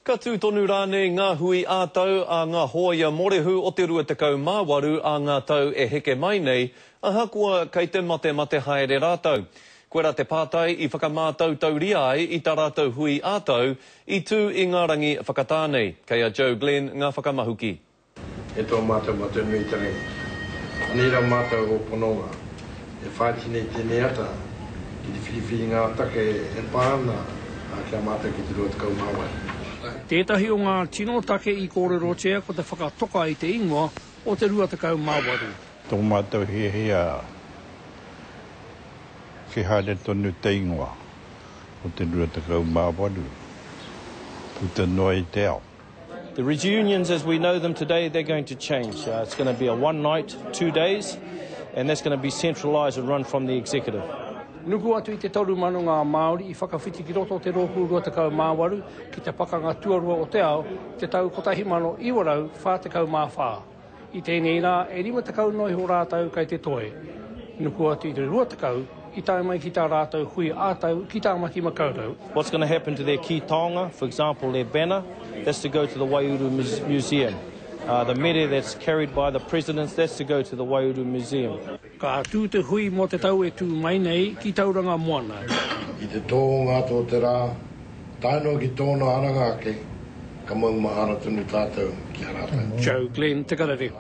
Ka tū tonu rānei ngā hui ātau a ngā hoia morehu o te 28 a ngā tau e heke mai nei, ahakoa kei te mate haere rātau. Koe rā te pātai I whakamātau tauria ai I tā rātau hui ātau I tū I ngā rangi whakatānei. Kei a Joe Glenn ngā whakamahuki. E tō mātou nui tere. Anira mātou o pononga. E whātine tēne ata. Ki te whiwhi ngā take e pāna. A kia mātou ki te 20 māwai. Tētahi o ngā tino take I kōrerotia ko te whakatoka I te ingoa o te 28 māwaru. Tō mātou hea ki haere tonu te ingoa o te 28 māwaru. Puta noi te ao. The reunions as we know them today, they're going to change. It's going to be a one night, 2 days, and that's going to be centralised and run from the executive. Nuku atu I te tauru manu ngā Māori I whakawhiti ki roto o te roku 20 māwaru ki te pakanga tuarua o te ao te tau 19 whātekau māwhā. I tēnei rā, e 50 noi ho rātau kai te toe. Nuku atu I te 20 I tae mai ki tā rātau hui ātau ki tā mati makaurau. What's going to happen to their key taonga, for example, their banner, that's to go to the Waiouru Museum. The mere that's carried by the presidents, that's to go to the Waiouru Museum. Ka tū te hui mo te tau e tū mai nei ki tauranga moana. I te tōnga tō te rā, taino ki tōna aranga ake, ka maumahara tunu tātou ki a rātou. Joe Glenn, te karere.